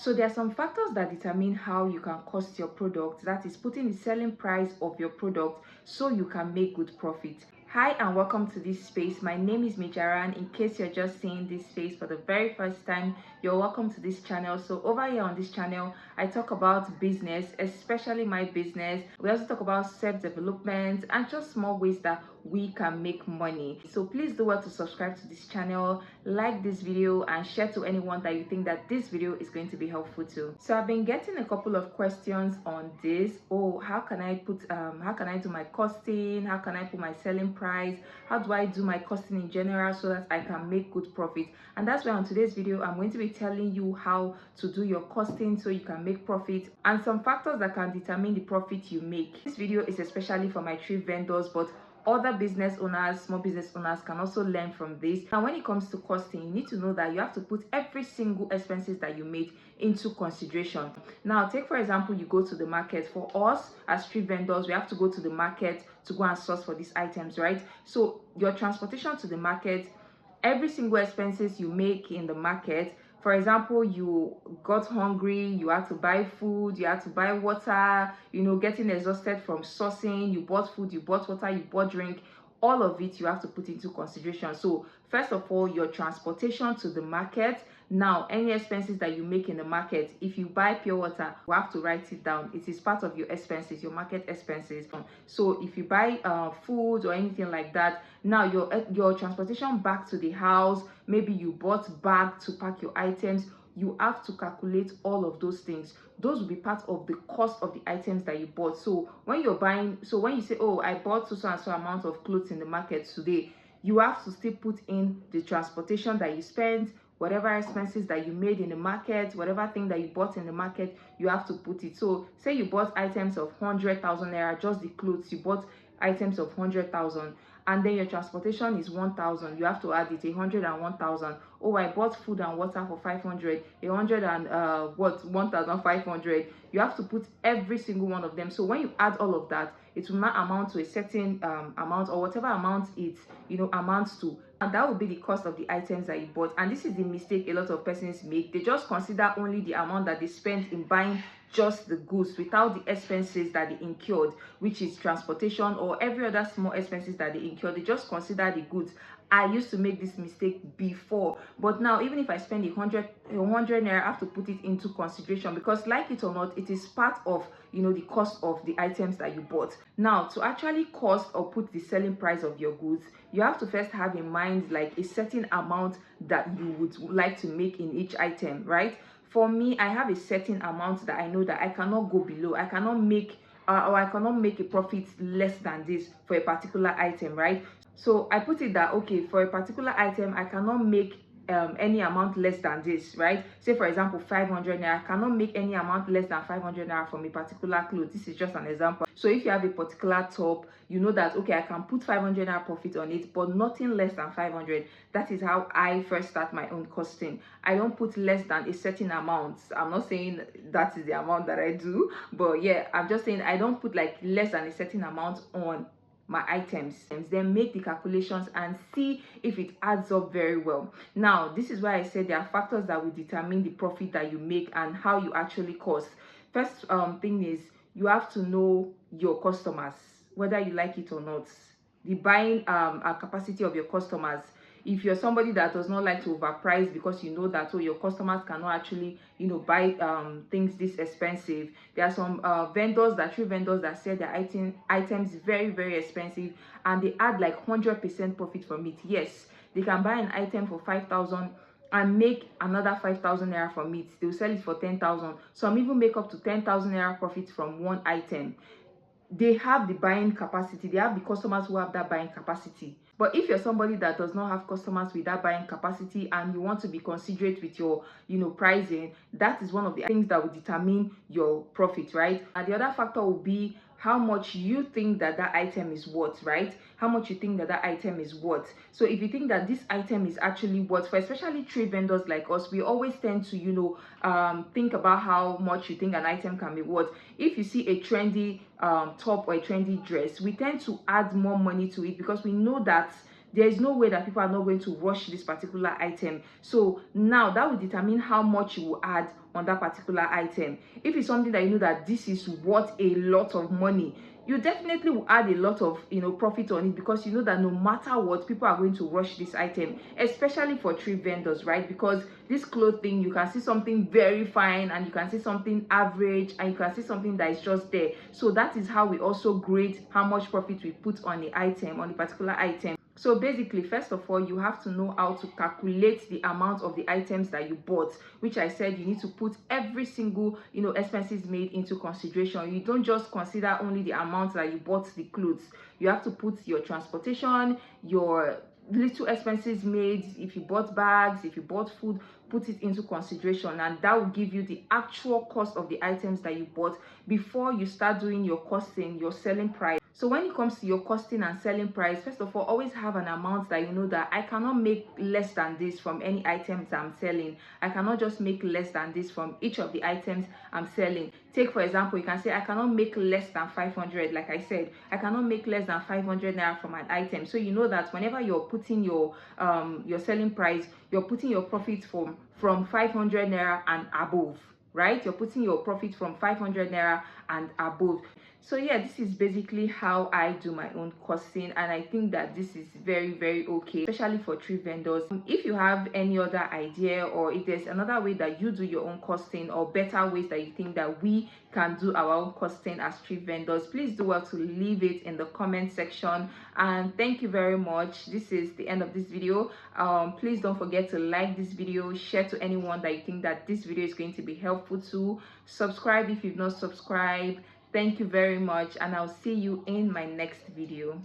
So there are some factors that determine how you can cost your product, that is putting the selling price of your product so you can make good profit. Hi and welcome to this space. My name is Mijaran. In case you're just seeing this space for the very first time, you're welcome to this channel. So over here on this channel, I talk about business, especially my business. We also talk about self-development and just small ways that we can make money. So please do well to subscribe to this channel, like this video, and share to anyone that you think that this video is going to be helpful to. So I've been getting a couple of questions on this. Oh, how can I do my costing? How can I put my selling price? How do I do my costing in general so that I can make good profit? And that's why on today's video I'm going to be telling you how to do your costing so you can make profit and some factors that can determine the profit you make. This video is especially for my Thrift vendors, but other business owners, small business owners can also learn from this. And when it comes to costing, you need to know that you have to put every single expenses that you made into consideration. Now, take for example, you go to the market. For us as street vendors, we have to go to the market to go and source for these items, right? So your transportation to the market, every single expenses you make in the market. For example, you got hungry, you had to buy food, you had to buy water, getting exhausted from sourcing, you bought food, you bought water, you bought drink, all of it you have to put into consideration. So first of all, your transportation to the market. Now, any expenses that you make in the market, if you buy pure water, you have to write it down. It is part of your expenses, your market expenses. So if you buy food or anything like that, now your transportation back to the house, maybe you bought bag to pack your items, you have to calculate all of those things. Those will be part of the cost of the items that you bought. So when you're buying, so when you say, oh, I bought so and so amount of clothes in the market today, you have to still put in the transportation that you spent, whatever expenses that you made in the market, whatever thing that you bought in the market, you have to put it. So say you bought items of 100,000 naira, just the clothes, you bought items of 100,000, and then your transportation is 1,000, you have to add it 101,000. Oh, I bought food and water for 500, 1,500. You have to put every single one of them. So when you add all of that, it will not amount to a certain amount, or whatever amount it amounts to, and that will be the cost of the items that you bought. And this is the mistake a lot of persons make. They just consider only the amount that they spent in buying just the goods without the expenses that they incurred, which is transportation or every other small expenses that they incurred. They just consider the goods. I used to make this mistake before, but now even if I spend 100 naira, I have to put it into consideration, because like it or not, it is part of the cost of the items that you bought. Now, to actually cost or put the selling price of your goods, you have to first have in mind like a certain amount that you would like to make in each item, right? For me, I have a certain amount that I know that I cannot go below. I cannot make or I cannot make a profit less than this for a particular item, right? So I put it that, okay, for a particular item, I cannot make any amount less than this, right? Say for example 500 naira, I cannot make any amount less than 500 naira from a particular cloth. This is just an example. So if you have a particular top, you know that, okay, I can put 500 naira profit on it, but nothing less than 500. That is how I first start my own costing. I don't put less than a certain amount. I'm not saying that is the amount that I do, but yeah, I'm just saying I don't put like less than a certain amount on my items. Then make the calculations and see if it adds up very well. Now, this is why I said there are factors that will determine the profit that you make and how you actually cost. First thing is, you have to know your customers, whether you like it or not, the buying capacity of your customers. If you're somebody that does not like to overprice because you know that, oh, your customers cannot actually buy things this expensive, there are some true vendors that sell their items very, very expensive, and they add like 100% profit from it. Yes, they can buy an item for 5,000 and make another 5,000 naira from it. They'll sell it for 10,000. Some even make up to 10,000 naira profit from one item. They have the buying capacity, they have the customers who have that buying capacity. But if you're somebody that does not have customers with that buying capacity and you want to be considerate with your pricing, that is one of the things that will determine your profit, right? And the other factor will be how much you think that item is worth, right? How much you think that item is worth. So if you think that this item is actually worth, for especially trade vendors like us, we always tend to think about how much you think an item can be worth. If you see a trendy top or a trendy dress, we tend to add more money to it because we know that there is no way that people are not going to rush this particular item. So now that will determine how much you will add on that particular item. If it's something that you know that this is worth a lot of money, you definitely will add a lot of profit on it, because you know that no matter what, people are going to rush this item, especially for thrift vendors, right? Because this clothing, you can see something very fine and you can see something average and you can see something that is just there. So that is how we also grade how much profit we put on the item, on the particular item. So basically, first of all, you have to know how to calculate the amount of the items that you bought, which I said you need to put every single expenses made into consideration. You don't just consider only the amount that you bought the clothes. You have to put your transportation, your little expenses made, if you bought bags, if you bought food, put it into consideration, and that will give you the actual cost of the items that you bought before you start doing your costing, your selling price. So when it comes to your costing and selling price, first of all, always have an amount that you know that I cannot make less than this from any items I'm selling. I cannot just make less than this from each of the items I'm selling. Take for example, you can say I cannot make less than 500. Like I said, I cannot make less than 500 naira from an item. So you know that whenever you're putting your selling price, you're putting your profit from 500 naira and above, right? You're putting your profit from 500 naira and above. So yeah, this is basically how I do my own costing, and I think that this is very, very okay, especially for thrift vendors. If you have any other idea, or if there's another way that you do your own costing, or better ways that you think that we can do our own costing as thrift vendors, please do well to leave it in the comment section. And thank you very much. This is the end of this video. Please don't forget to like this video, share to anyone that you think that this video is going to be helpful to, subscribe if you've not subscribed. Thank you very much, and I'll see you in my next video.